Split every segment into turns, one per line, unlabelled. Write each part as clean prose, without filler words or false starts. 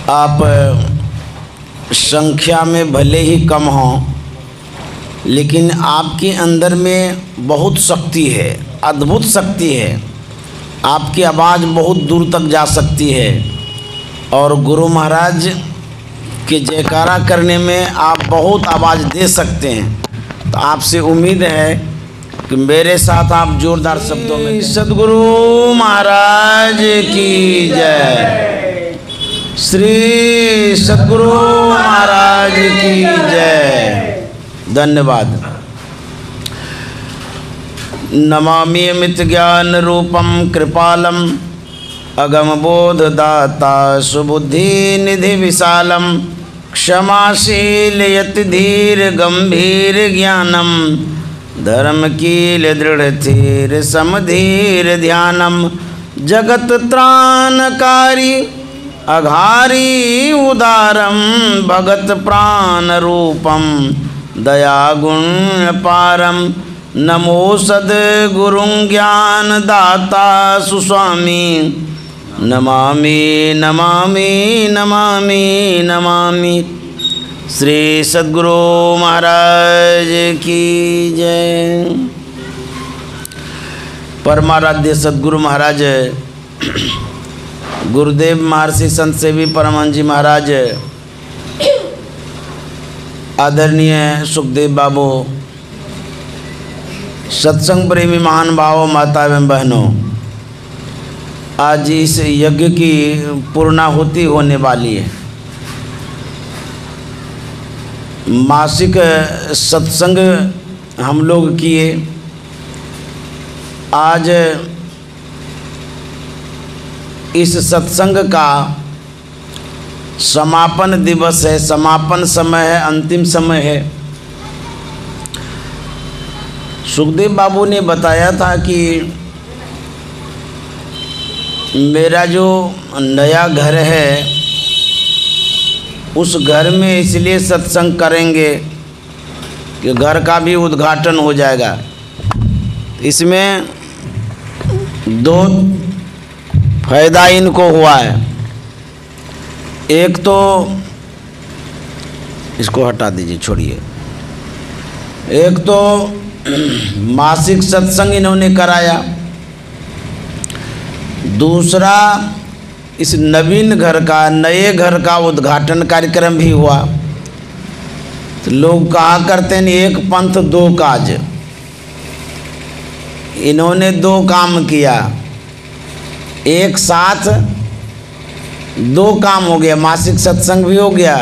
आप संख्या में भले ही कम हों, लेकिन आपके अंदर में बहुत शक्ति है, अद्भुत शक्ति है। आपकी आवाज़ बहुत दूर तक जा सकती है और गुरु महाराज के जयकारा करने में आप बहुत आवाज़ दे सकते हैं। तो आपसे उम्मीद है कि मेरे साथ आप जोरदार शब्दों में सद्गुरु महाराज की जय, श्री सद्गुरु महाराज की जय। धन्यवाद। नमामि अमित ज्ञान रूपम कृपालम अगम बोध दाता सुबुद्धि निधि विशालम क्षमाशील यति धीर गंभीर ज्ञानम धर्म कील दृढ़ थीर समधीर ध्यानम जगत त्राणकारी अघारी उदारम भगत प्राण रूपम दया गुण पारम नमो सद्गुरुं ज्ञान दाता सुस्वामी नमामि नमामि नमामि नमामि। श्री सद्गुरु महाराज की जय। परमाराध्य सद्गुरु महाराज गुरुदेव महर्षि संत सेवी परमहंस जी महाराज, आदरणीय सुखदेव बाबू, सत्संग प्रेमी महान भावों, माता एवं बहनों, आज इस यज्ञ की पूर्णाहुति होने वाली है। मासिक सत्संग हम लोग किए, आज इस सत्संग का समापन दिवस है, समापन समय है, अंतिम समय है। सुखदेव बाबू ने बताया था कि मेरा जो नया घर है उस घर में इसलिए सत्संग करेंगे कि घर का भी उद्घाटन हो जाएगा। इसमें दो फायदा इनको हुआ है। एक तो इसको हटा दीजिए, छोड़िए। एक तो मासिक सत्संग इन्होंने कराया, दूसरा इस नवीन घर का, नए घर का उद्घाटन कार्यक्रम भी हुआ। तो लोग कहा करते हैं एक पंथ दो काज, इन्होंने दो काम किया, एक साथ दो काम हो गया। मासिक सत्संग भी हो गया,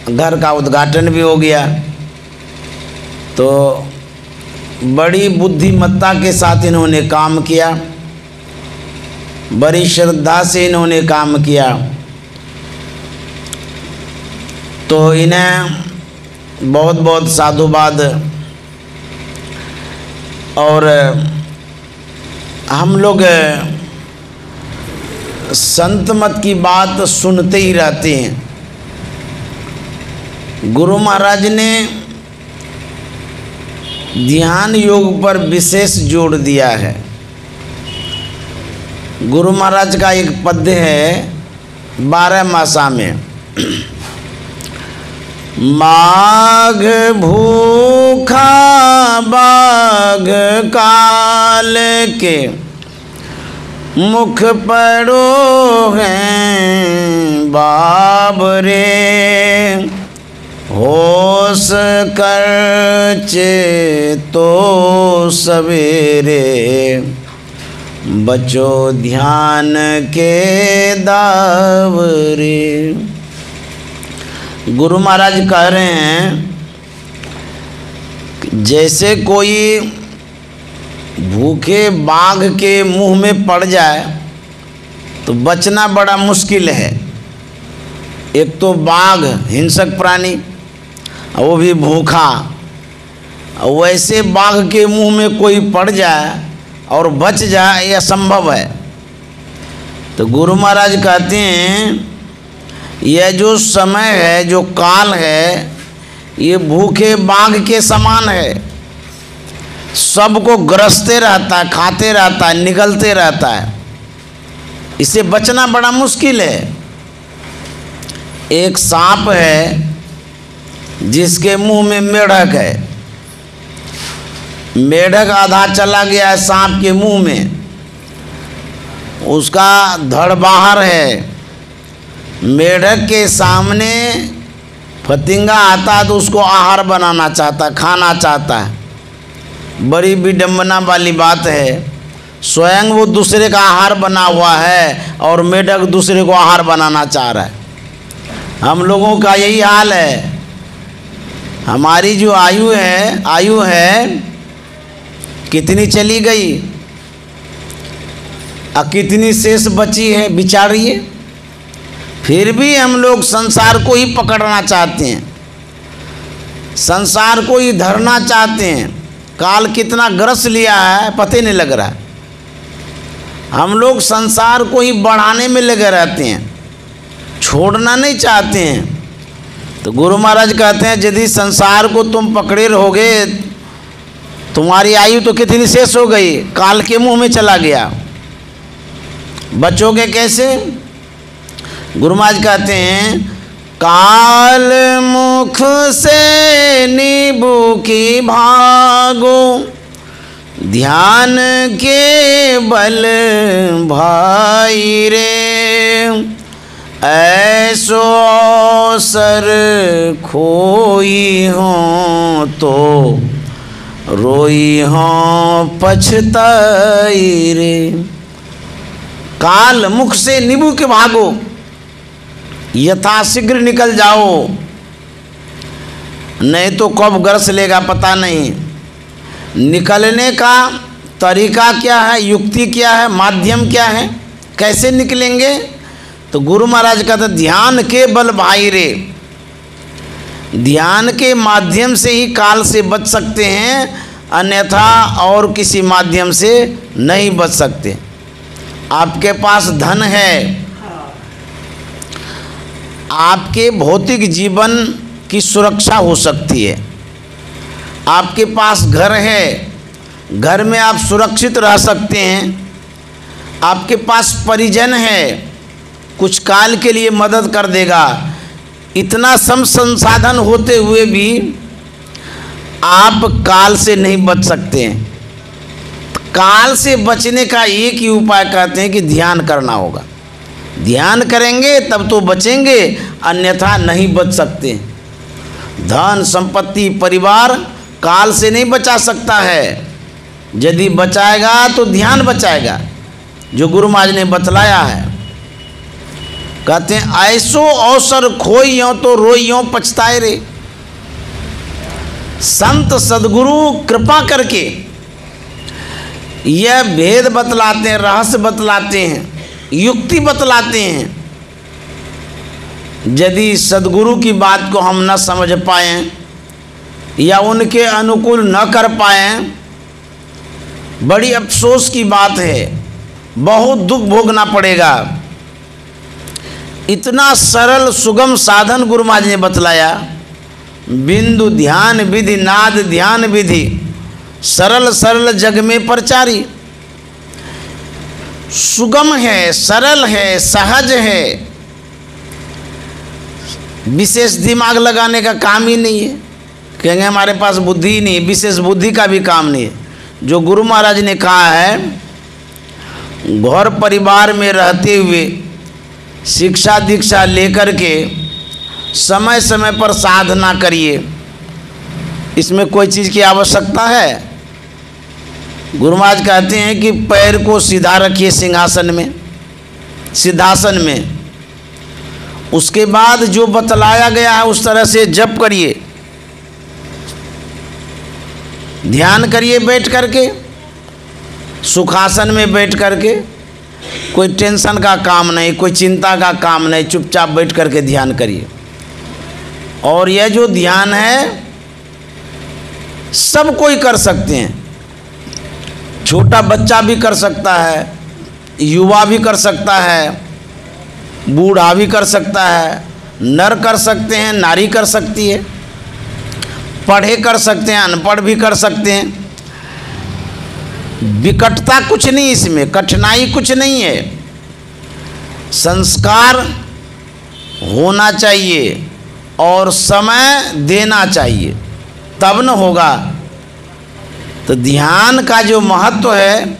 घर का उद्घाटन भी हो गया। तो बड़ी बुद्धिमत्ता के साथ इन्होंने काम किया, बड़ी श्रद्धा से इन्होंने काम किया। तो इन्हें बहुत बहुत साधुवाद। और हम लोग संत मत की बात सुनते ही रहते हैं। गुरु महाराज ने ध्यान योग पर विशेष जोर दिया है। गुरु महाराज का एक पद्य है 12 मासा में, माघ भूखा बाघ काल के मुख पड़ो हैं बाबरे, होश कर चेतो सवेरे बचो ध्यान के दावरे। गुरु महाराज कह रहे हैं जैसे कोई भूखे बाघ के मुंह में पड़ जाए तो बचना बड़ा मुश्किल है। एक तो बाघ हिंसक प्राणी, वो भी भूखा, वैसे बाघ के मुंह में कोई पड़ जाए और बच जाए यह असंभव है। तो गुरु महाराज कहते हैं यह जो समय है, जो काल है, ये भूखे बाघ के समान है। सबको ग्रसते रहता है, खाते रहता है, निगलते रहता है। इससे बचना बड़ा मुश्किल है। एक सांप है जिसके मुंह में मेढक है। मेढक आधा चला गया है सांप के मुंह में, उसका धड़ बाहर है। मेढक के सामने फतिंगा आता है तो उसको आहार बनाना चाहता, खाना चाहता है। बड़ी विडंबना वाली बात है, स्वयं वो दूसरे का आहार बना हुआ है और मेढक दूसरे को आहार बनाना चाह रहा है। हम लोगों का यही हाल है। हमारी जो आयु है कितनी चली गई और कितनी शेष बची है, विचारिए। फिर भी हम लोग संसार को ही पकड़ना चाहते हैं, संसार को ही धरना चाहते हैं। काल कितना ग्रस लिया है पता नहीं लग रहा। हम लोग संसार को ही बढ़ाने में लगे रहते हैं, छोड़ना नहीं चाहते हैं। तो गुरु महाराज कहते हैं यदि संसार को तुम पकड़े रहोगे, तुम्हारी आयु तो कितनी शेष हो गई, काल के मुंह में चला गया। बचोगे कैसे? गुरु महाराज कहते हैं काल मुख से नींबू की भागो, ध्यान के बल भाई रे, ऐसो सर खोई हो तो रोई हो पछताई रे। काल मुख से नींबू के भागो, यथाशीघ्र निकल जाओ, नहीं तो कब ग्रस लेगा पता नहीं। निकलने का तरीका क्या है, युक्ति क्या है, माध्यम क्या है, कैसे निकलेंगे? तो गुरु महाराज कहते ध्यान के बल भाई रे। ध्यान के माध्यम से ही काल से बच सकते हैं, अन्यथा और किसी माध्यम से नहीं बच सकते। आपके पास धन है, आपके भौतिक जीवन की सुरक्षा हो सकती है। आपके पास घर है, घर में आप सुरक्षित रह सकते हैं। आपके पास परिजन है, कुछ काल के लिए मदद कर देगा। इतना सम संसाधन होते हुए भी आप काल से नहीं बच सकते हैं। काल से बचने का एक ही उपाय कहते हैं कि ध्यान करना होगा। ध्यान करेंगे तब तो बचेंगे, अन्यथा नहीं बच सकते। धन संपत्ति परिवार काल से नहीं बचा सकता है। यदि बचाएगा तो ध्यान बचाएगा, जो गुरु महाराज ने बतलाया है। कहते हैं ऐसो अवसर खोइयों तो रोइयों पछताए रे। संत सदगुरु कृपा करके यह भेद बतलाते हैं, रहस्य बतलाते हैं, युक्ति बतलाते हैं। यदि सदगुरु की बात को हम न समझ पाएं या उनके अनुकूल न कर पाएं, बड़ी अफसोस की बात है, बहुत दुख भोगना पड़ेगा। इतना सरल सुगम साधन गुरु महाराज ने बतलाया। बिंदु ध्यान विधि, नाद ध्यान विधि, सरल सरल जग में प्रचारी। सुगम है, सरल है, सहज है, विशेष दिमाग लगाने का काम ही नहीं है। कहेंगे हमारे पास बुद्धि ही नहीं है, विशेष बुद्धि का भी काम नहीं है। जो गुरु महाराज ने कहा है, घर परिवार में रहते हुए शिक्षा दीक्षा लेकर के समय समय पर साधना करिए, इसमें कोई चीज़ की आवश्यकता है? गुरु महाराज कहते हैं कि पैर को सीधा रखिए सिंहासन में, सिद्धासन में। उसके बाद जो बतलाया गया है उस तरह से जप करिए, ध्यान करिए बैठ करके, सुखासन में बैठ करके। कोई टेंशन का काम नहीं, कोई चिंता का काम नहीं, चुपचाप बैठ करके ध्यान करिए। और यह जो ध्यान है सब कोई कर सकते हैं। छोटा बच्चा भी कर सकता है, युवा भी कर सकता है, बूढ़ा भी कर सकता है, नर कर सकते हैं, नारी कर सकती है, पढ़े कर सकते हैं, अनपढ़ भी कर सकते हैं। विकटता कुछ नहीं, इसमें कठिनाई कुछ नहीं है। संस्कार होना चाहिए और समय देना चाहिए, तब न होगा। तो ध्यान का जो महत्व है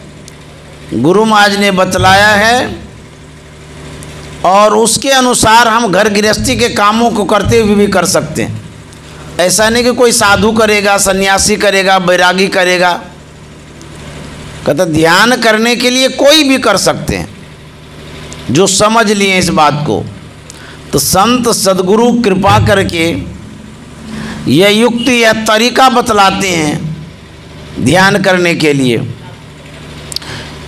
गुरु महाराज ने बतलाया है, और उसके अनुसार हम घर गृहस्थी के कामों को करते हुए भी कर सकते हैं। ऐसा नहीं कि कोई साधु करेगा, सन्यासी करेगा, बैरागी करेगा। कहते ध्यान करने के लिए कोई भी कर सकते हैं जो समझ लिए इस बात को। तो संत सद्गुरु कृपा करके यह युक्ति या तरीका बतलाते हैं ध्यान करने के लिए।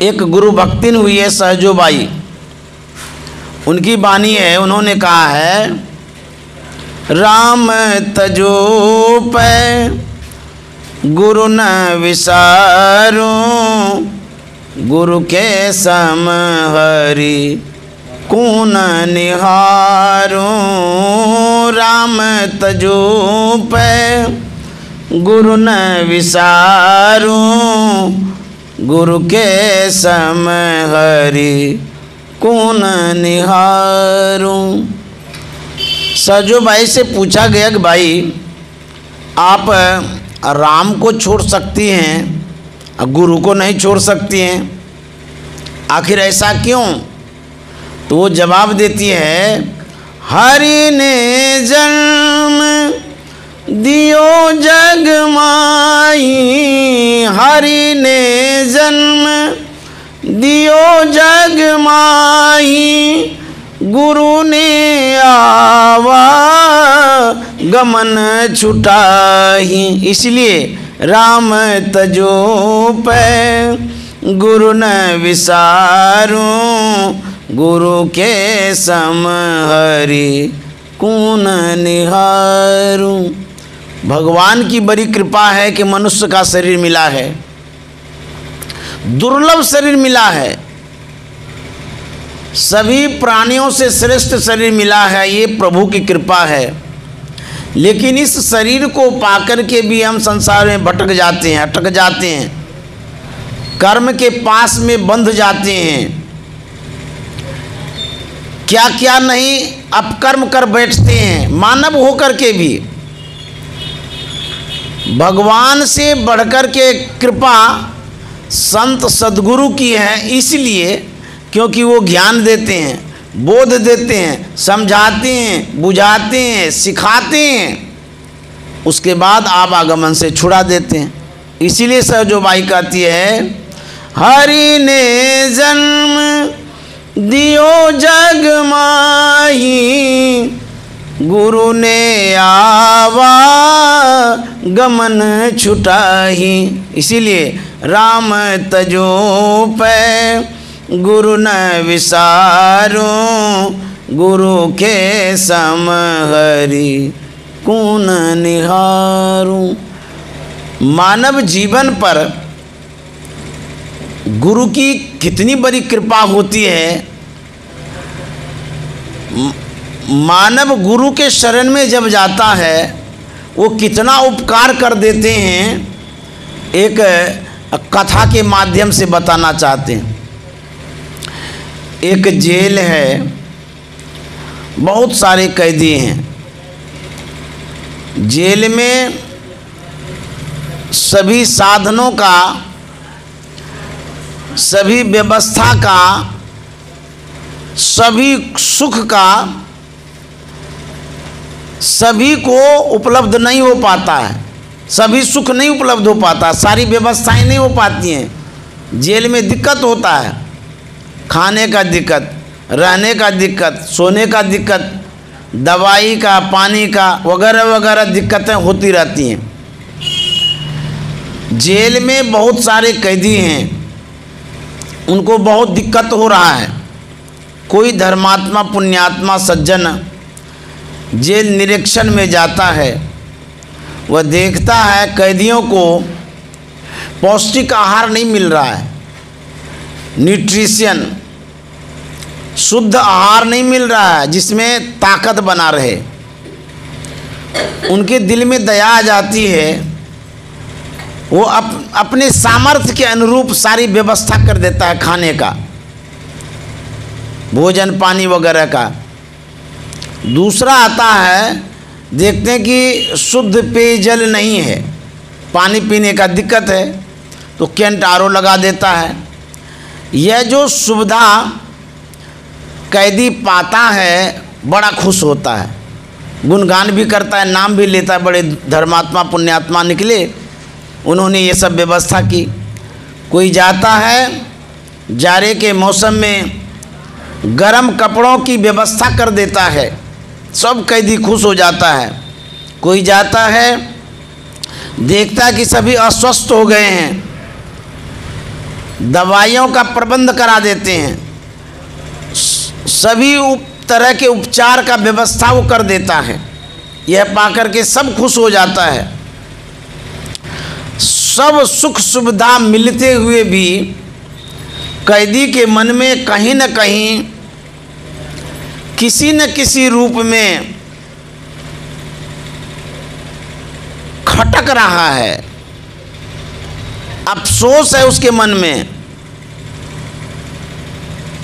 एक गुरु भक्तिन हुई है सहजोबाई, उनकी वाणी है, उन्होंने कहा है, राम तजो पै गुरु न विसारो, गुरु के सम हरि कून निहारो। राम तजो पै गुरु न विसारो, गुरु के सम हरि कौन निहारो। सजोबाई से पूछा गया कि भाई आप राम को छोड़ सकती हैं, गुरु को नहीं छोड़ सकती हैं, आखिर ऐसा क्यों? तो वो जवाब देती है, हरि ने जन्म दियो जग माही, हरि ने जन्म दियो जग माही, गुरु ने आवा गमन छुटाही। इसलिए राम तजो पै गुरु न विसारो, गुरु के सम हरि कून निहारू। भगवान की बड़ी कृपा है कि मनुष्य का शरीर मिला है, दुर्लभ शरीर मिला है, सभी प्राणियों से श्रेष्ठ शरीर मिला है, ये प्रभु की कृपा है। लेकिन इस शरीर को पाकर के भी हम संसार में भटक जाते हैं, अटक जाते हैं, कर्म के पास में बंध जाते हैं, क्या क्या नहीं अपकर्म कर बैठते हैं, मानव होकर के भी। भगवान से बढ़कर के कृपा संत सद्गुरु की है, इसलिए क्योंकि वो ज्ञान देते हैं, बोध देते हैं, समझाते हैं, बुझाते हैं, सिखाते हैं, उसके बाद आवागमन से छुड़ा देते हैं। इसीलिए सहजोबाई कहती है, हरि ने जन्म दियो जग माही, गुरु ने आवा गमन छुटाही। इसीलिए राम तजो पै गुरु न विसारो, गुरु के सम हरि कून निहारू। मानव जीवन पर गुरु की कितनी बड़ी कृपा होती है। मानव गुरु के शरण में जब जाता है वो कितना उपकार कर देते हैं, एक कथा के माध्यम से बताना चाहते हैं। एक जेल है, बहुत सारे कैदी हैं जेल में, सभी साधनों का, सभी व्यवस्था का, सभी सुख का सभी को उपलब्ध नहीं हो पाता है, सभी सुख नहीं उपलब्ध हो पाता, सारी व्यवस्थाएं नहीं हो पाती हैं। जेल में दिक्कत होता है, खाने का दिक्कत, रहने का दिक्कत, सोने का दिक्कत, दवाई का, पानी का वगैरह वगैरह दिक्कतें होती रहती हैं। जेल में बहुत सारे कैदी हैं, उनको बहुत दिक्कत हो रहा है। कोई धर्मात्मा पुण्यात्मा सज्जन जेल निरीक्षण में जाता है, वह देखता है कैदियों को पौष्टिक आहार नहीं मिल रहा है, न्यूट्रिशन शुद्ध आहार नहीं मिल रहा है जिसमें ताकत बना रहे। उनके दिल में दया आ जाती है, वो अपने सामर्थ्य के अनुरूप सारी व्यवस्था कर देता है, खाने का, भोजन पानी वगैरह का। दूसरा आता है, देखते हैं कि शुद्ध पेयजल नहीं है, पानी पीने का दिक्कत है, तो कैंट आर ओ लगा देता है। यह जो सुविधा कैदी पाता है बड़ा खुश होता है, गुणगान भी करता है, नाम भी लेता है, बड़े धर्मात्मा पुण्यात्मा निकले, उन्होंने ये सब व्यवस्था की। कोई जाता है जाड़े के मौसम में गरम कपड़ों की व्यवस्था कर देता है, सब कैदी खुश हो जाता है। कोई जाता है देखता है कि सभी अस्वस्थ हो गए हैं, दवाइयों का प्रबंध करा देते हैं, सभी तरह के उपचार का व्यवस्था वो कर देता है। यह पाकर के सब खुश हो जाता है। सब सुख सुविधा मिलते हुए भी कैदी के मन में कहीं न कहीं किसी न किसी रूप में खटक रहा है, अफसोस है उसके मन में।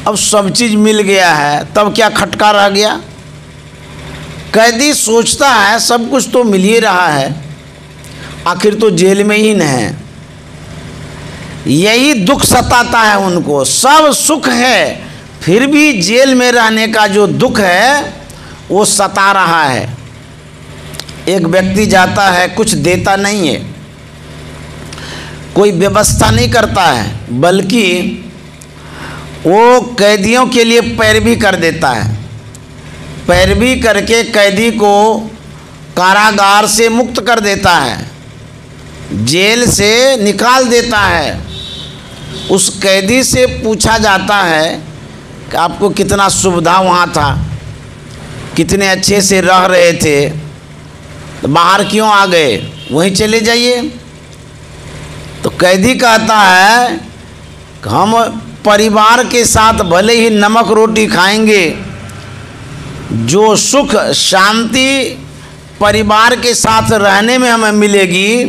अब सब चीज़ मिल गया है, तब क्या खटका रह गया? कैदी सोचता है सब कुछ तो मिल ही रहा है, आखिर तो जेल में ही न है। यही दुख सताता है उनको, सब सुख है फिर भी जेल में रहने का जो दुख है वो सता रहा है। एक व्यक्ति जाता है, कुछ देता नहीं है, कोई व्यवस्था नहीं करता है, बल्कि वो कैदियों के लिए पैरवी कर देता है। पैरवी करके कैदी को कारागार से मुक्त कर देता है, जेल से निकाल देता है। उस कैदी से पूछा जाता है कि आपको कितना सुविधा वहाँ था, कितने अच्छे से रह रहे थे, तो बाहर क्यों आ गए, वहीं चले जाइए। तो कैदी कहता है कि हम परिवार के साथ भले ही नमक रोटी खाएंगे, जो सुख शांति परिवार के साथ रहने में हमें मिलेगी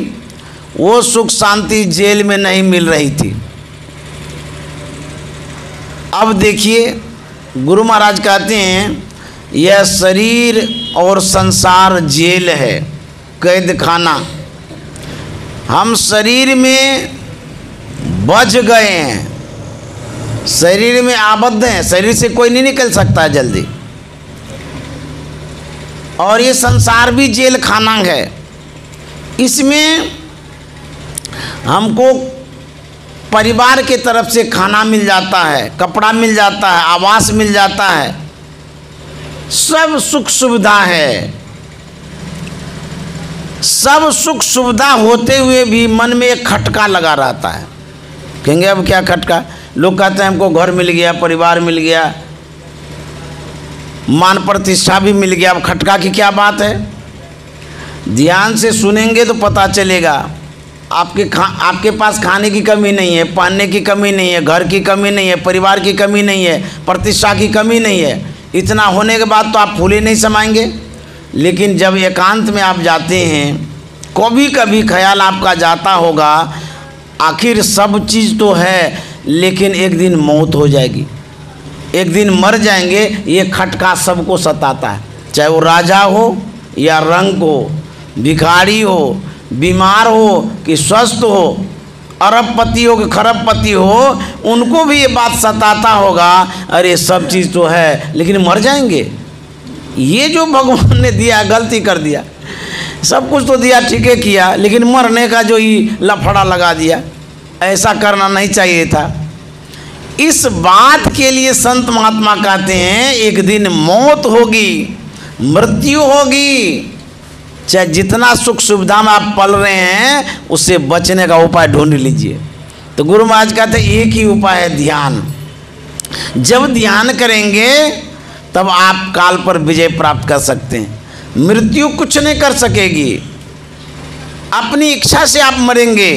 वो सुख शांति जेल में नहीं मिल रही थी। अब देखिए गुरु महाराज कहते हैं यह शरीर और संसार जेल है, कैद खाना। हम शरीर में बझ गए हैं, शरीर में आबद्ध हैं, शरीर से कोई नहीं निकल सकता है जल्दी। और ये संसार भी जेल खाना है, इसमें हमको परिवार के तरफ से खाना मिल जाता है, कपड़ा मिल जाता है, आवास मिल जाता है, सब सुख सुविधा है। सब सुख सुविधा होते हुए भी मन में एक खटका लगा रहता है। कहेंगे अब क्या खटका? लोग कहते हैं हमको घर मिल गया, परिवार मिल गया, मान प्रतिष्ठा भी मिल गया, अब खटका की क्या बात है? ध्यान से सुनेंगे तो पता चलेगा। आपके पास खाने की कमी नहीं है, पहनने की कमी नहीं है, घर की कमी नहीं है, परिवार की कमी नहीं है, प्रतिष्ठा की कमी नहीं है। इतना होने के बाद तो आप फूले नहीं समाएंगे। लेकिन जब एकांत में आप जाते हैं, कभी कभी ख्याल आपका जाता होगा आखिर सब चीज़ तो है, लेकिन एक दिन मौत हो जाएगी, एक दिन मर जाएंगे। ये खटका सबको सताता है, चाहे वो राजा हो या रंक हो, भिखारी हो, बीमार हो कि स्वस्थ हो, अरबपति हो कि खरबपति हो, उनको भी ये बात सताता होगा अरे सब चीज़ तो है लेकिन मर जाएंगे। ये जो भगवान ने दिया गलती कर दिया, सब कुछ तो दिया ठीक है किया, लेकिन मरने का जो ये लफड़ा लगा दिया, ऐसा करना नहीं चाहिए था। इस बात के लिए संत महात्मा कहते हैं एक दिन मौत होगी, मृत्यु होगी। चाहे जितना सुख सुविधा में आप पल रहे हैं उससे बचने का उपाय ढूंढ लीजिए। तो गुरु महाराज कहते हैं एक ही उपाय है ध्यान। जब ध्यान करेंगे तब आप काल पर विजय प्राप्त कर सकते हैं। मृत्यु कुछ नहीं कर सकेगी, अपनी इच्छा से आप मरेंगे।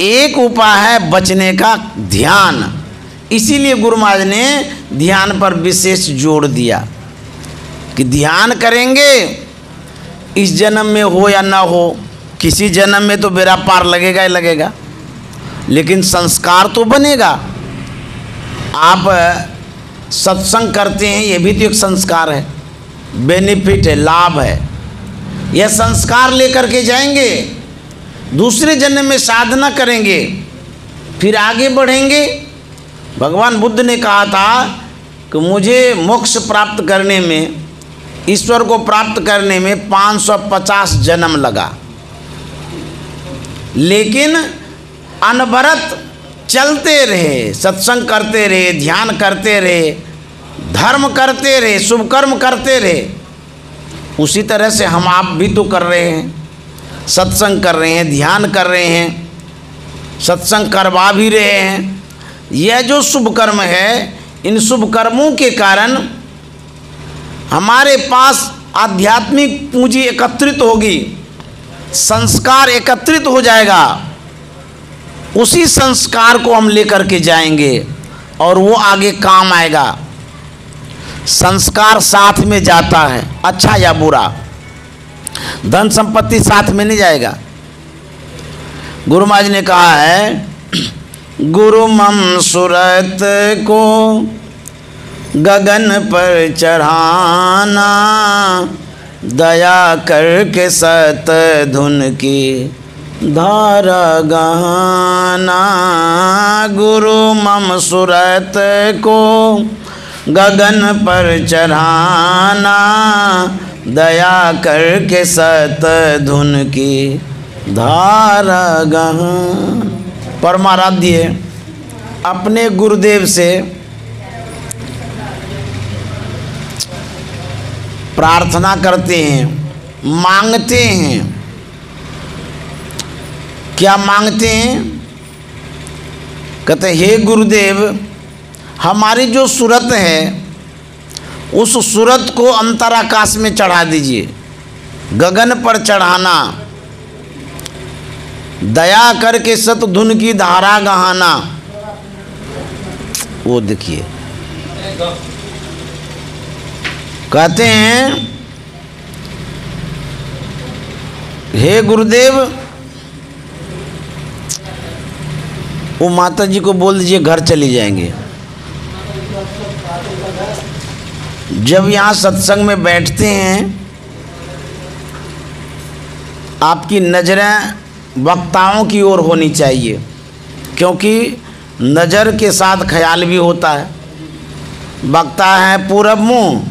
एक उपाय है बचने का, ध्यान। इसीलिए गुरु महाराज ने ध्यान पर विशेष जोर दिया कि ध्यान करेंगे, इस जन्म में हो या ना हो, किसी जन्म में तो बेड़ा पार लगेगा ही लगेगा, लेकिन संस्कार तो बनेगा। आप सत्संग करते हैं, ये भी तो एक संस्कार है, बेनिफिट है, लाभ है। यह संस्कार लेकर के जाएंगे, दूसरे जन्म में साधना करेंगे, फिर आगे बढ़ेंगे। भगवान बुद्ध ने कहा था कि मुझे मोक्ष प्राप्त करने में, ईश्वर को प्राप्त करने में 550 जन्म लगा, लेकिन अनवरत चलते रहे, सत्संग करते रहे, ध्यान करते रहे, धर्म करते रहे, शुभ कर्म करते रहे। उसी तरह से हम आप भी तो कर रहे हैं, सत्संग कर रहे हैं, ध्यान कर रहे हैं, सत्संग करवा भी रहे हैं। यह जो शुभ कर्म है, इन शुभ कर्मों के कारण हमारे पास आध्यात्मिक पूंजी एकत्रित होगी, संस्कार एकत्रित हो जाएगा। उसी संस्कार को हम लेकर के जाएंगे और वो आगे काम आएगा। संस्कार साथ में जाता है, अच्छा या बुरा, धन संपत्ति साथ में नहीं जाएगा। गुरु महाराज ने कहा है, गुरु मम सूरत को गगन पर चढ़ाना, दया करके सत धुन की धारा गहाना। गुरु मम सूरत को गगन पर चढ़ाना, दया करके सत धुन की धारा गहाना। परमाराध्य अपने गुरुदेव से प्रार्थना करते हैं, मांगते हैं। क्या मांगते हैं? कहते हैं, हे गुरुदेव, हमारी जो सूरत है उस सूरत को अंतराकाश में चढ़ा दीजिए, गगन पर चढ़ाना, दया करके सतधुन की धारा गहाना। वो देखिए, कहते हैं, हे गुरुदेव, वो माता जी को बोल दीजिए घर चली जाएंगे। जब यहाँ सत्संग में बैठते हैं, आपकी नज़रें वक्ताओं की ओर होनी चाहिए, क्योंकि नज़र के साथ ख्याल भी होता है। वक्ता है पूरब मुँह,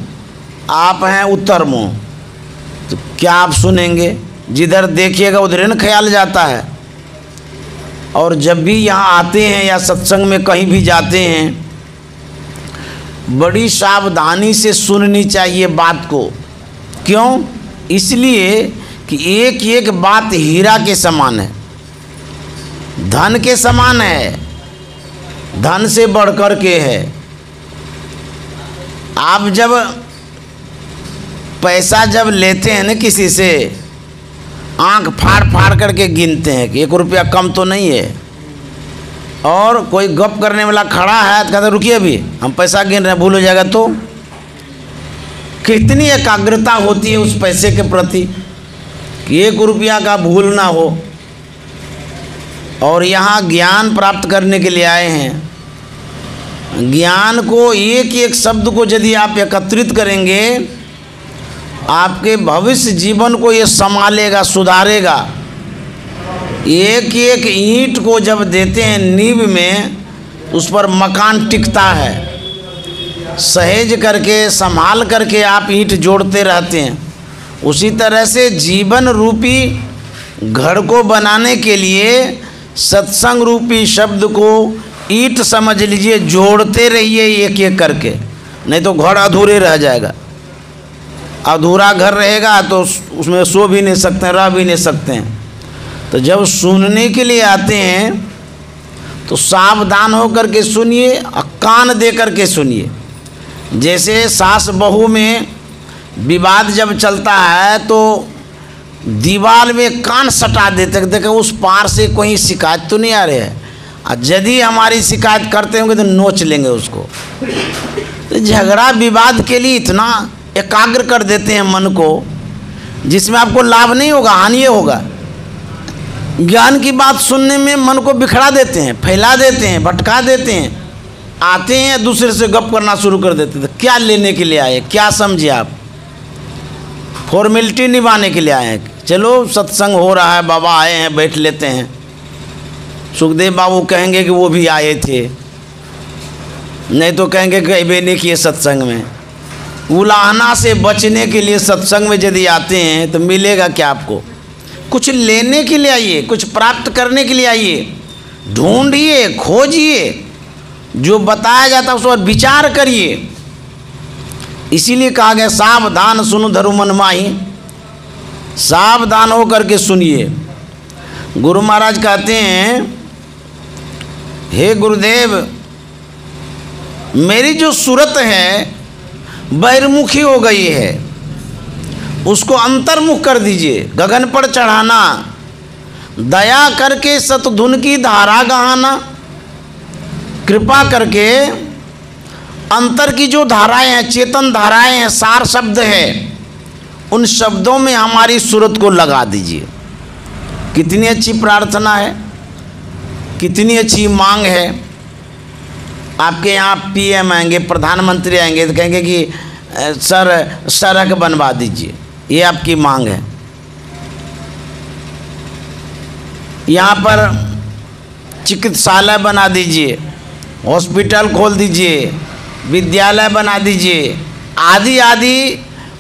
आप हैं उत्तर मुँह, तो क्या आप सुनेंगे? जिधर देखिएगा उधर न ख्याल जाता है। और जब भी यहाँ आते हैं या सत्संग में कहीं भी जाते हैं, बड़ी सावधानी से सुननी चाहिए बात को। क्यों? इसलिए कि एक एक बात हीरा के समान है, धन के समान है, धन से बढ़कर के है। आप जब पैसा जब लेते हैं ना किसी से, आंख फाड़ फाड़ करके गिनते हैं कि 1 रुपया कम तो नहीं है। और कोई गप करने वाला खड़ा है तो कहते रुकिए अभी हम पैसा गिन रहे हैं, भूल हो जाएगा। तो कितनी एकाग्रता होती है उस पैसे के प्रति कि 1 रुपया का भूल ना हो। और यहाँ ज्ञान प्राप्त करने के लिए आए हैं। ज्ञान को, एक एक शब्द को यदि आप एकत्रित करेंगे, आपके भविष्य जीवन को ये संभालेगा, सुधारेगा। एक एक ईंट को जब देते हैं नींव में, उस पर मकान टिकता है। सहेज करके, संभाल करके आप ईंट जोड़ते रहते हैं। उसी तरह से जीवन रूपी घर को बनाने के लिए सत्संग रूपी शब्द को ईंट समझ लीजिए, जोड़ते रहिए एक एक करके, नहीं तो घर अधूरे रह जाएगा। अधूरा घर रहेगा तो उसमें सो भी नहीं सकते हैं, रह भी नहीं सकते हैं। तो जब सुनने के लिए आते हैं तो सावधान होकर के सुनिए, कान दे करके सुनिए। जैसे सास बहू में विवाद जब चलता है तो दीवार में कान सटा देते, देखे उस पार से कोई शिकायत तो नहीं आ रही है। और यदि हमारी शिकायत करते होंगे तो नोच लेंगे उसको। तो झगड़ा विवाद के लिए इतना एकाग्र कर देते हैं मन को, जिसमें आपको लाभ नहीं होगा, हानि होगा। ज्ञान की बात सुनने में मन को बिखरा देते हैं, फैला देते हैं, भटका देते हैं। आते हैं दूसरे से गप करना शुरू कर देते थे। क्या लेने के लिए आए, क्या समझे आप? फॉर्मेलिटी निभाने के लिए आए हैं। चलो सत्संग हो रहा है, बाबा आए हैं, बैठ लेते हैं। सुखदेव बाबू कहेंगे कि वो भी आए थे, नहीं तो कहेंगे कहीं भी नहीं किए सत्संग में। उलाहना से बचने के लिए सत्संग में यदि आते हैं तो मिलेगा क्या आपको? कुछ लेने के लिए आइए, कुछ प्राप्त करने के लिए आइए। ढूंढिए, खोजिए, जो बताया जाता है उस पर विचार करिए। इसीलिए कहा गया सावधान सुनो धरु मन माही, सावधान हो करके सुनिए। गुरु महाराज कहते हैं, हे गुरुदेव, मेरी जो सूरत है बहिर्मुखी हो गई है, उसको अंतर्मुख कर दीजिए। गगन पर चढ़ाना, दया करके सतधुन की धारा गहाना, कृपा करके अंतर की जो धाराएं हैं, चेतन धाराएं हैं, सार शब्द है, उन शब्दों में हमारी सूरत को लगा दीजिए। कितनी अच्छी प्रार्थना है, कितनी अच्छी मांग है। आपके यहाँ पीएम आएंगे, प्रधानमंत्री आएंगे तो कहेंगे कि सर सड़क बनवा दीजिए, ये आपकी मांग है। यहाँ पर चिकित्सालय बना दीजिए, हॉस्पिटल खोल दीजिए, विद्यालय बना दीजिए, आदि आदि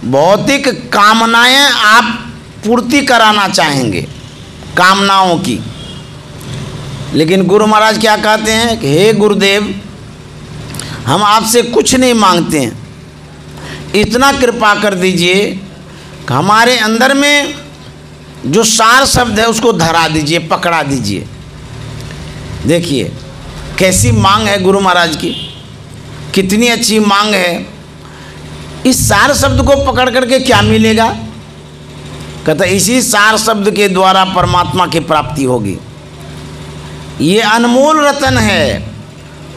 भौतिक कामनाएं आप पूर्ति कराना चाहेंगे, कामनाओं की। लेकिन गुरु महाराज क्या कहते हैं कि हे गुरुदेव, हम आपसे कुछ नहीं मांगते हैं, इतना कृपा कर दीजिए कि हमारे अंदर में जो सार शब्द है उसको धरा दीजिए, पकड़ा दीजिए। देखिए कैसी मांग है गुरु महाराज की, कितनी अच्छी मांग है। इस सार शब्द को पकड़ करके क्या मिलेगा? कहता इसी सार शब्द के द्वारा परमात्मा की प्राप्ति होगी। ये अनमोल रतन है,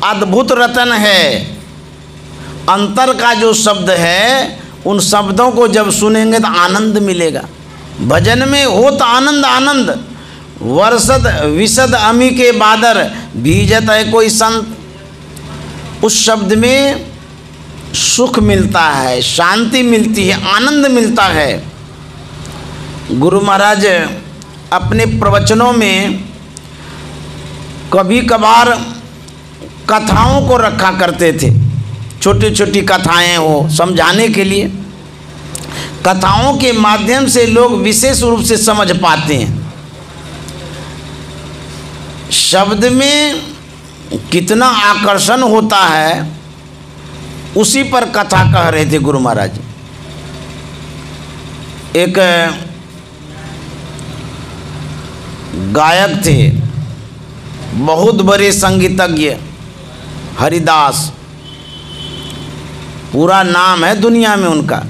अद्भुत रतन है। अंतर का जो शब्द है, उन शब्दों को जब सुनेंगे तो आनंद मिलेगा। भजन में हो तो आनंद आनंद, वर्षद विशद अमी के बादर भीजत है कोई संत। उस शब्द में सुख मिलता है, शांति मिलती है, आनंद मिलता है। गुरु महाराज अपने प्रवचनों में कभी कभार कथाओं को रखा करते थे, छोटी छोटी कथाएं हो समझाने के लिए। कथाओं के माध्यम से लोग विशेष रूप से समझ पाते हैं। शब्द में कितना आकर्षण होता है, उसी पर कथा कह रहे थे गुरु महाराज। एक गायक थे, बहुत बड़े संगीतज्ञ, हरिदास पूरा नाम है दुनिया में उनका।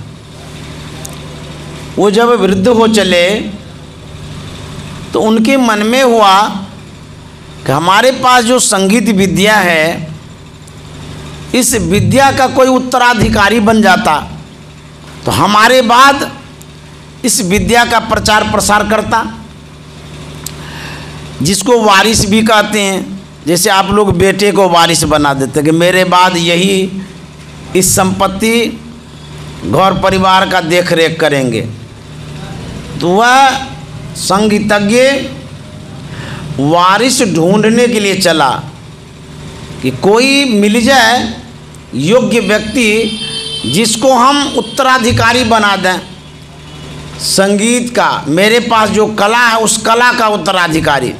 वो जब वृद्ध हो चले तो उनके मन में हुआ कि हमारे पास जो संगीत विद्या है, इस विद्या का कोई उत्तराधिकारी बन जाता तो हमारे बाद इस विद्या का प्रचार प्रसार करता, जिसको वारिस भी कहते हैं। जैसे आप लोग बेटे को वारिस बना देते कि मेरे बाद यही इस संपत्ति घर परिवार का देख रेख करेंगे। तो वह संगीतज्ञ वारिस ढूंढने के लिए चला कि कोई मिल जाए योग्य व्यक्ति जिसको हम उत्तराधिकारी बना दें संगीत का। मेरे पास जो कला है उस कला का उत्तराधिकारी।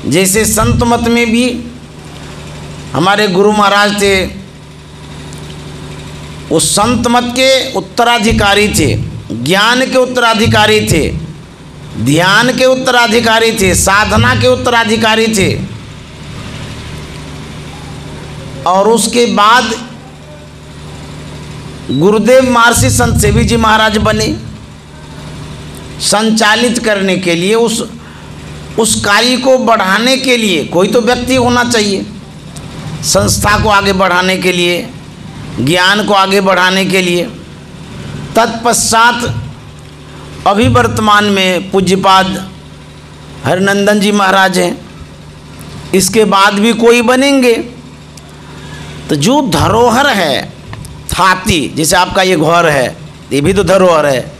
जैसे संत मत में भी हमारे गुरु महाराज थे, वो संत मत के उत्तराधिकारी थे, ज्ञान के उत्तराधिकारी थे, ध्यान के उत्तराधिकारी थे, साधना के उत्तराधिकारी थे। और उसके बाद गुरुदेव महर्षि संत सेवी जी महाराज बने, संचालित करने के लिए उस कार्य को बढ़ाने के लिए कोई तो व्यक्ति होना चाहिए। संस्था को आगे बढ़ाने के लिए, ज्ञान को आगे बढ़ाने के लिए। तत्पश्चात अभी वर्तमान में पूज्यपाद हरिनंदन जी महाराज हैं। इसके बाद भी कोई बनेंगे तो जो धरोहर है थाती, जैसे आपका ये घर है, ये भी तो धरोहर है।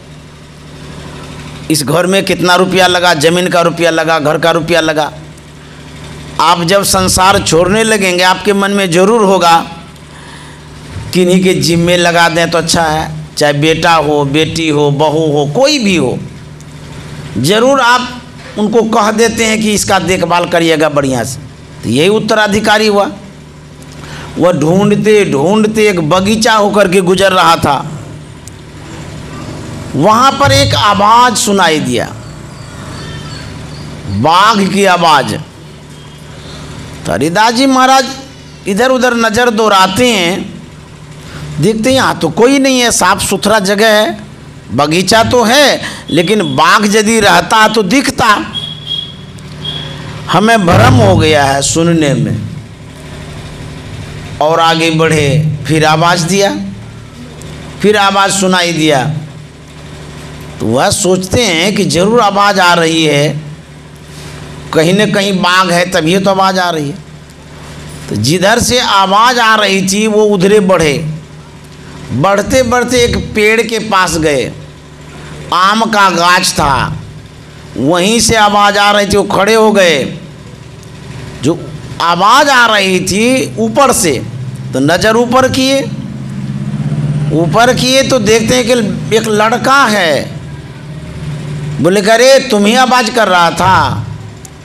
इस घर में कितना रुपया लगा, ज़मीन का रुपया लगा, घर का रुपया लगा। आप जब संसार छोड़ने लगेंगे आपके मन में ज़रूर होगा किन्हीं के जिम्मे लगा दें तो अच्छा है, चाहे बेटा हो, बेटी हो, बहू हो, कोई भी हो, ज़रूर आप उनको कह देते हैं कि इसका देखभाल करिएगा बढ़िया से। तो यही उत्तराधिकारी हुआ। वह ढूंढते ढूंढते एक बगीचा होकर के गुजर रहा था। वहाँ पर एक आवाज़ सुनाई दिया, बाघ की आवाज़। तो हरिदास जी महाराज इधर उधर नज़र दौड़ाते हैं, देखते हैं यहाँ तो कोई नहीं है, साफ सुथरा जगह है, बगीचा तो है, लेकिन बाघ यदि रहता तो दिखता। हमें भ्रम हो गया है सुनने में। और आगे बढ़े, फिर आवाज़ दिया, फिर आवाज़ सुनाई दिया। तो वह सोचते हैं कि ज़रूर आवाज़ आ रही है, कहीं न कहीं बाघ है तभी तो आवाज़ आ रही है। तो जिधर से आवाज़ आ रही थी वो उधरे बढ़े। बढ़ते बढ़ते एक पेड़ के पास गए, आम का गाछ था, वहीं से आवाज़ आ रही थी। वो खड़े हो गए। जो आवाज़ आ रही थी ऊपर से, तो नज़र ऊपर किए। ऊपर किए तो देखते हैं कि एक लड़का है। बोले अरे तुम ही आवाज़ कर रहा था?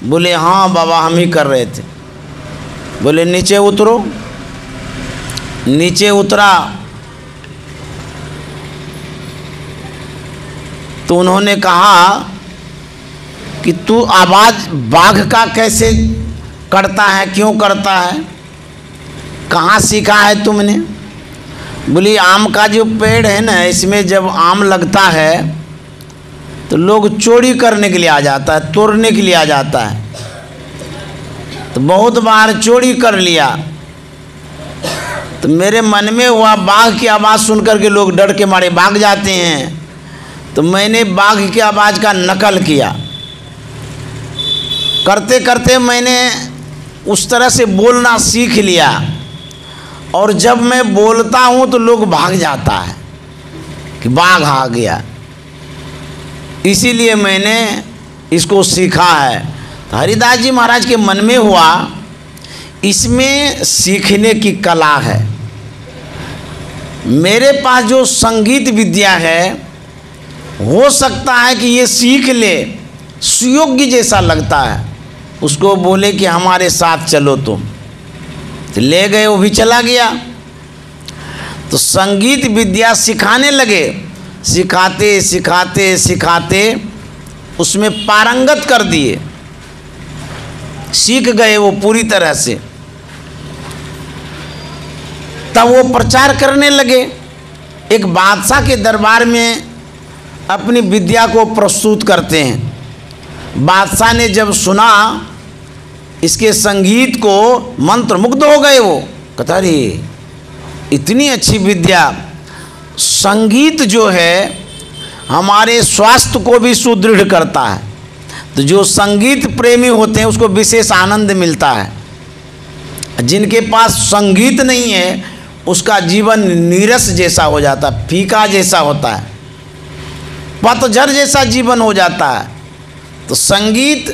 बोले हाँ बाबा हम ही कर रहे थे। बोले नीचे उतरो। नीचे उतरा तो उन्होंने कहा कि तू आवाज़ बाघ का कैसे करता है, क्यों करता है, कहाँ सीखा है तुमने? बोली आम का जो पेड़ है ना, इसमें जब आम लगता है तो लोग चोरी करने के लिए आ जाता है, तोड़ने के लिए आ जाता है। तो बहुत बार चोरी कर लिया। तो मेरे मन में हुआ बाघ की आवाज़ सुनकर के लोग डर के मारे भाग जाते हैं। तो मैंने बाघ की आवाज़ का नकल किया। करते करते मैंने उस तरह से बोलना सीख लिया। और जब मैं बोलता हूँ तो लोग भाग जाता है कि बाघ आ गया। इसीलिए मैंने इसको सीखा है। तो हरिदास जी महाराज के मन में हुआ इसमें सीखने की कला है। मेरे पास जो संगीत विद्या है, हो सकता है कि ये सीख ले, सुयोग्य जैसा लगता है। उसको बोले कि हमारे साथ चलो तुम, तो ले गए, वो भी चला गया। तो संगीत विद्या सिखाने लगे। सिखाते सिखाते सिखाते उसमें पारंगत कर दिए, सीख गए वो पूरी तरह से। तब वो प्रचार करने लगे। एक बादशाह के दरबार में अपनी विद्या को प्रस्तुत करते हैं। बादशाह ने जब सुना इसके संगीत को, मंत्रमुग्ध हो गए। वो कहता अरे इतनी अच्छी विद्या। संगीत जो है हमारे स्वास्थ्य को भी सुदृढ़ करता है। तो जो संगीत प्रेमी होते हैं उसको विशेष आनंद मिलता है। जिनके पास संगीत नहीं है उसका जीवन नीरस जैसा हो जाता है, फीका जैसा होता है, पतझड़ जैसा जीवन हो जाता है। तो संगीत,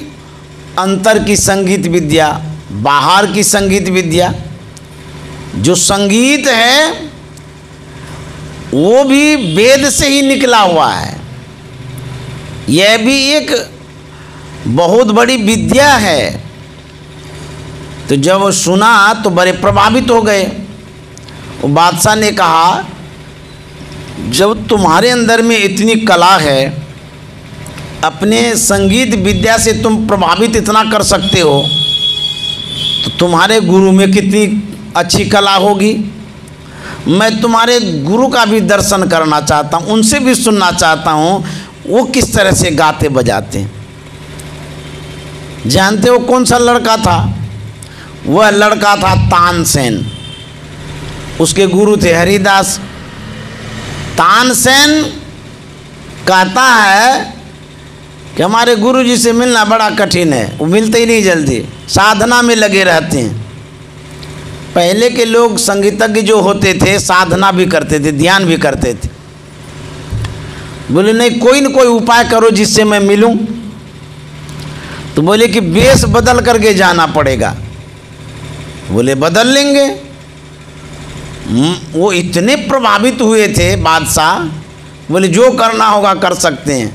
अंतर की संगीत विद्या, बाहर की संगीत विद्या। जो संगीत है वो भी वेद से ही निकला हुआ है। यह भी एक बहुत बड़ी विद्या है। तो जब सुना तो बड़े प्रभावित हो गए। वो बादशाह ने कहा जब तुम्हारे अंदर में इतनी कला है, अपने संगीत विद्या से तुम प्रभावित इतना कर सकते हो, तो तुम्हारे गुरु में कितनी अच्छी कला होगी। मैं तुम्हारे गुरु का भी दर्शन करना चाहता हूँ, उनसे भी सुनना चाहता हूँ वो किस तरह से गाते बजाते हैं। जानते हो कौन सा लड़का था? वह लड़का था तानसेन। उसके गुरु थे हरिदास। तानसेन कहता है कि हमारे गुरु जी से मिलना बड़ा कठिन है, वो मिलते ही नहीं जल्दी, साधना में लगे रहते हैं। पहले के लोग संगीतज्ञ जो होते थे साधना भी करते थे, ध्यान भी करते थे। बोले नहीं, कोई न कोई उपाय करो जिससे मैं मिलूं। तो बोले कि वेश बदल करके जाना पड़ेगा। बोले बदल लेंगे। वो इतने प्रभावित हुए थे बादशाह, बोले जो करना होगा कर सकते हैं।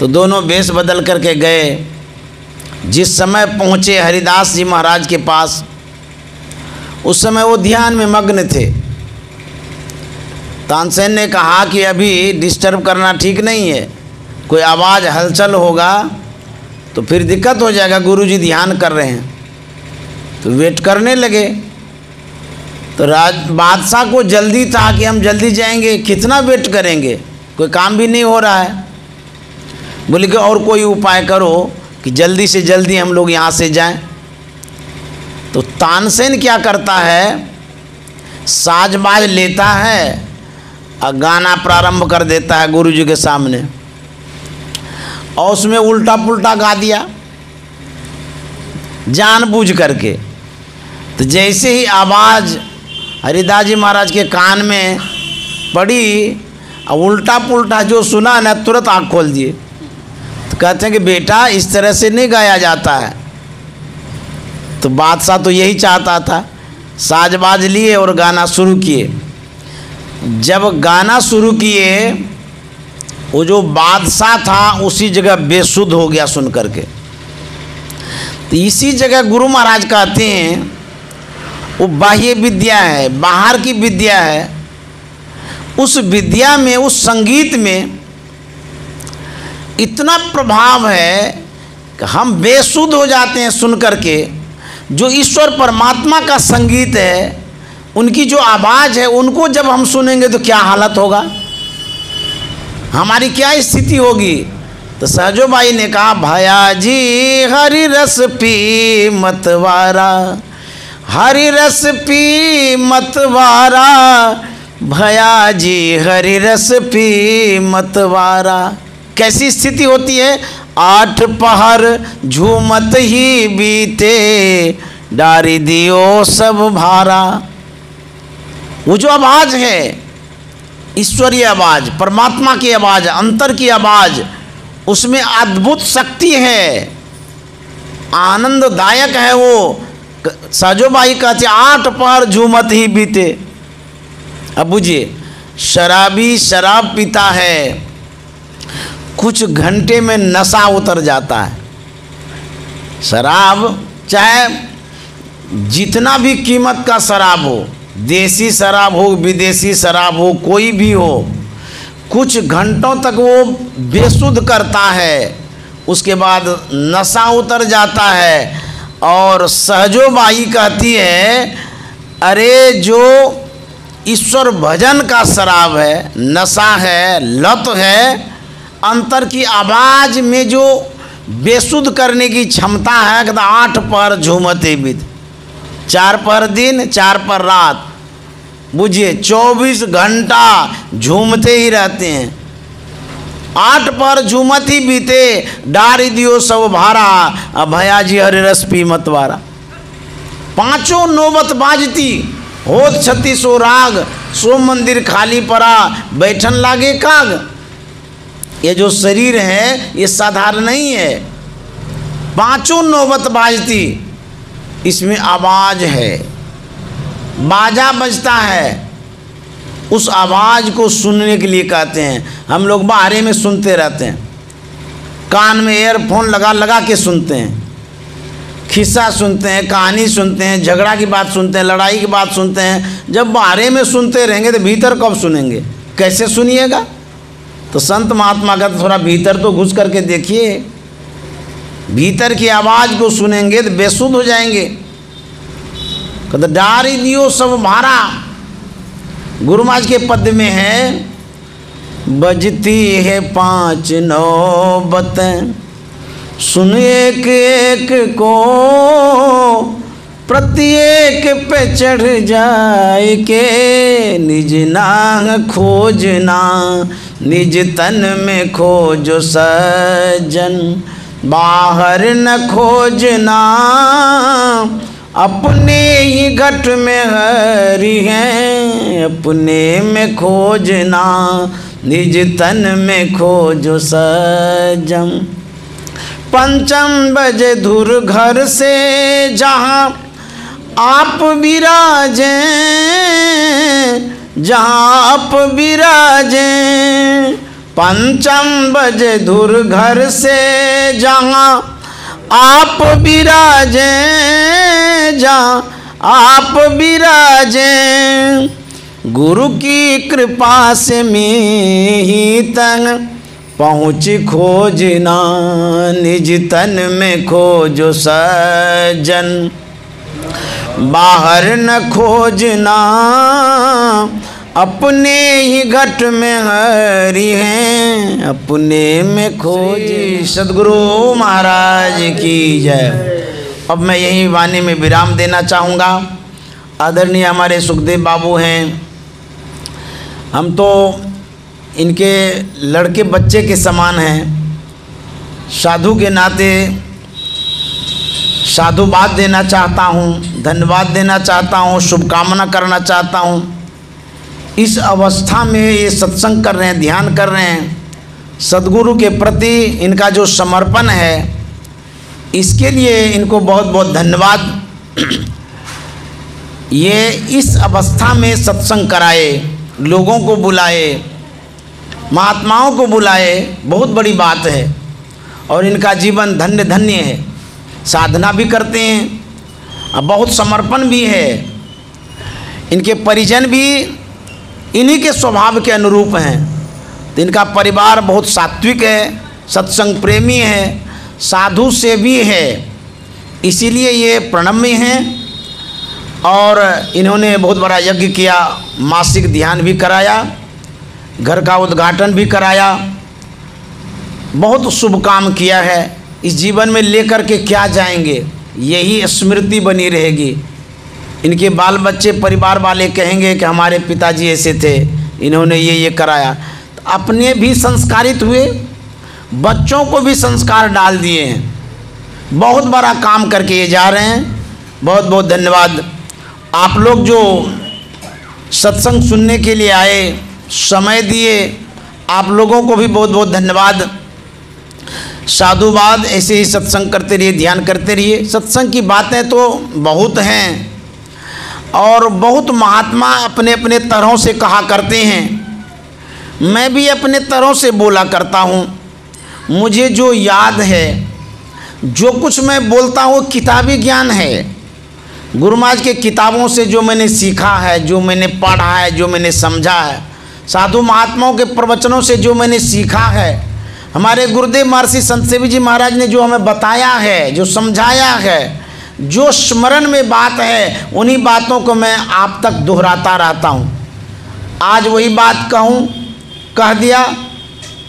तो दोनों वेश बदल करके गए। जिस समय पहुँचे हरिदास जी महाराज के पास, उस समय वो ध्यान में मग्न थे। तानसेन ने कहा कि अभी डिस्टर्ब करना ठीक नहीं है, कोई आवाज़ हलचल होगा तो फिर दिक्कत हो जाएगा, गुरुजी ध्यान कर रहे हैं। तो वेट करने लगे। तो बादशाह को जल्दी था कि हम जल्दी जाएंगे, कितना वेट करेंगे, कोई काम भी नहीं हो रहा है। बोले कि और कोई उपाय करो कि जल्दी से जल्दी हम लोग यहाँ से जाएं। तो तानसेन क्या करता है, साजबाज लेता है और गाना प्रारंभ कर देता है गुरुजी के सामने, और उसमें उल्टा पुल्टा गा दिया जानबूझ करके। तो जैसे ही आवाज़ हरिदास जी महाराज के कान में पड़ी और उल्टा पुल्टा जो सुना ना, तुरंत आँख खोल दिए। तो कहते हैं कि बेटा इस तरह से नहीं गाया जाता है। तो बादशाह तो यही चाहता था, साजबाज लिए और गाना शुरू किए। जब गाना शुरू किए, वो जो बादशाह था उसी जगह बेसुध हो गया सुन करके। तो इसी जगह गुरु महाराज कहते हैं वो बाह्य विद्या है, बाहर की विद्या है। उस विद्या में, उस संगीत में इतना प्रभाव है कि हम बेसुध हो जाते हैं सुन करके। जो ईश्वर परमात्मा का संगीत है, उनकी जो आवाज़ है, उनको जब हम सुनेंगे तो क्या हालत होगा, हमारी क्या स्थिति होगी। तो सहजो बाई ने कहा, भया जी हरि रस पी मतवारा, हरि रस पी मतवारा, भया जी हरि रस पी मतवारा। कैसी स्थिति होती है, 8 पहर झूमत ही बीते, डारी दियो सब भारा। वो जो आवाज़ है, ईश्वरीय आवाज़, परमात्मा की आवाज़, अंतर की आवाज़, उसमें अद्भुत शक्ति है, आनंददायक है। वो साजोबाई कहते 8 पहर झूमत ही बीते। अब बुझिए, शराबी शराब पीता है, कुछ घंटे में नशा उतर जाता है। शराब चाहे जितना भी कीमत का शराब हो, देसी शराब हो, विदेशी शराब हो, कोई भी हो, कुछ घंटों तक वो बेसुध करता है, उसके बाद नशा उतर जाता है। और सहजोबाई कहती है, अरे जो ईश्वर भजन का शराब है, नशा है, लत है, अंतर की आवाज़ में जो बेसुध करने की क्षमता है, कहता 8 पहर झूमते बीत, 4 पहर दिन 4 पहर रात, बुझिए 24 घंटा झूमते ही रहते हैं। 8 पहर झूमत ही बीते, डारी दियो सब भारा, अभया जी हरि रस पी मतवारा। 5 नौबत बाजती, होत 36 राग, सो मंदिर खाली पड़ा, बैठन लागे काग। ये जो शरीर है ये साधारण नहीं है, 5 नौबत बाजती, इसमें आवाज़ है, बाजा बजता है। उस आवाज़ को सुनने के लिए कहते हैं, हम लोग बाहरे में सुनते रहते हैं, कान में एयरफोन लगा लगा के सुनते हैं, खिस्सा सुनते हैं, कहानी सुनते हैं, झगड़ा की बात सुनते हैं, लड़ाई की बात सुनते हैं। जब बाहरे में सुनते रहेंगे तो भीतर कब सुनेंगे, कैसे सुनिएगा। तो संत महात्मा का थोड़ा भीतर तो घुस करके देखिए, भीतर की आवाज़ को सुनेंगे तो बेसुध हो जाएंगे। कहते डारी दियो सब भारा। गुरु महाराज के पद में है, बजती है 5 नौबतें, सुन एक एक को, प्रत्येक पे चढ़ जाए के, निज नांग खोजना, निज तन में खोजो सज्जन, बाहर न खोजना, अपने ही घट में हरि हैं, अपने में खोजना निज तन में खोजो सजम। पंचम बजे धुर घर से जहाँ आप विराजे, जहाँ आप विराजे। पंचम बजे धुर घर से जहाँ आप विराजे, जहाँ आप विराजे। गुरु की कृपा से मैं ही तक पहुँच खोजना निज तन में खोजो सज्जन। बाहर न खोजना अपने ही घट में हरि हैं, अपने में खोज। सदगुरु महाराज की जय। अब मैं यही वाणी में विराम देना चाहूँगा। आदरणीय हमारे सुखदेव बाबू हैं, हम तो इनके लड़के बच्चे के समान हैं। साधु के नाते साधुवाद देना चाहता हूँ, धन्यवाद देना चाहता हूँ, शुभकामना करना चाहता हूँ। इस अवस्था में ये सत्संग कर रहे हैं, ध्यान कर रहे हैं। सद्गुरु के प्रति इनका जो समर्पण है, इसके लिए इनको बहुत बहुत धन्यवाद। ये इस अवस्था में सत्संग कराए, लोगों को बुलाए, महात्माओं को बुलाए, बहुत बड़ी बात है। और इनका जीवन धन्य धन्य है। साधना भी करते हैं, बहुत समर्पण भी है। इनके परिजन भी इन्हीं के स्वभाव के अनुरूप हैं। तो इनका परिवार बहुत सात्विक है, सत्संग प्रेमी है, साधु सेवी है। इसीलिए ये प्रणम्य हैं। और इन्होंने बहुत बड़ा यज्ञ किया, मासिक ध्यान भी कराया, घर का उद्घाटन भी कराया, बहुत शुभ काम किया है। इस जीवन में लेकर के क्या जाएंगे, यही स्मृति बनी रहेगी। इनके बाल बच्चे परिवार वाले कहेंगे कि हमारे पिताजी ऐसे थे, इन्होंने ये कराया। तो अपने भी संस्कारित हुए, बच्चों को भी संस्कार डाल दिए हैं। बहुत बड़ा काम करके ये जा रहे हैं। बहुत बहुत धन्यवाद। आप लोग जो सत्संग सुनने के लिए आए, समय दिए, आप लोगों को भी बहुत बहुत धन्यवाद। साधुवाद, ऐसे ही सत्संग करते रहिए, ध्यान करते रहिए। सत्संग की बातें तो बहुत हैं और बहुत महात्मा अपने अपने तरहों से कहा करते हैं। मैं भी अपने तरहों से बोला करता हूँ। मुझे जो याद है, जो कुछ मैं बोलता हूँ, किताबी ज्ञान है। गुरु महाराज के किताबों से जो मैंने सीखा है, जो मैंने पढ़ा है, जो मैंने समझा है, साधु महात्माओं के प्रवचनों से जो मैंने सीखा है, हमारे गुरुदेव महर्षि संत सेवी जी महाराज ने जो हमें बताया है, जो समझाया है, जो स्मरण में बात है, उन्हीं बातों को मैं आप तक दोहराता रहता हूँ। आज वही बात कह दिया,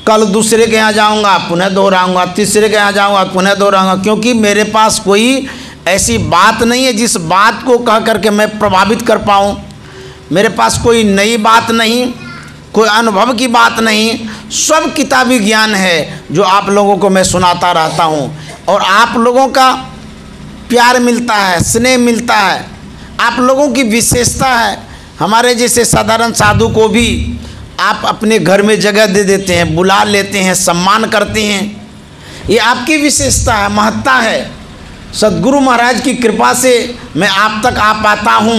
कल दूसरे के यहाँ जाऊँगा, पुनः दोहराऊँगा, तीसरे के यहाँ जाऊँगा, पुनः दोहराऊँगा। क्योंकि मेरे पास कोई ऐसी बात नहीं है जिस बात को कह करके मैं प्रभावित कर पाऊँ। मेरे पास कोई नई बात नहीं, कोई अनुभव की बात नहीं, सब किताबी ज्ञान है जो आप लोगों को मैं सुनाता रहता हूँ। और आप लोगों का प्यार मिलता है, स्नेह मिलता है, आप लोगों की विशेषता है। हमारे जैसे साधारण साधु को भी आप अपने घर में जगह दे देते हैं, बुला लेते हैं, सम्मान करते हैं। ये आपकी विशेषता है, महत्ता है। सद्गुरु महाराज की कृपा से मैं आप तक आ पाता हूँ।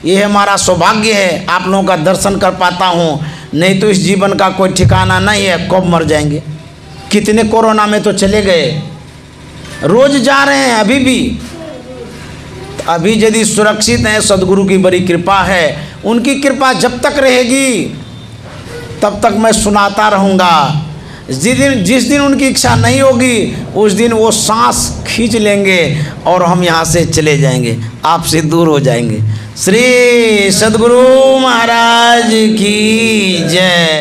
ये हमारा सौभाग्य है, आप लोगों का दर्शन कर पाता हूँ। नहीं तो इस जीवन का कोई ठिकाना नहीं है, कब मर जाएंगे। कितने कोरोना में तो चले गए, रोज जा रहे हैं अभी भी। तो अभी यदि सुरक्षित हैं, सद्गुरु की बड़ी कृपा है। उनकी कृपा जब तक रहेगी तब तक मैं सुनाता रहूँगा। जिस दिन उनकी इच्छा नहीं होगी, उस दिन वो सांस खींच लेंगे और हम यहाँ से चले जाएंगे, आपसे दूर हो जाएंगे। श्री सद्गुरु महाराज की जय।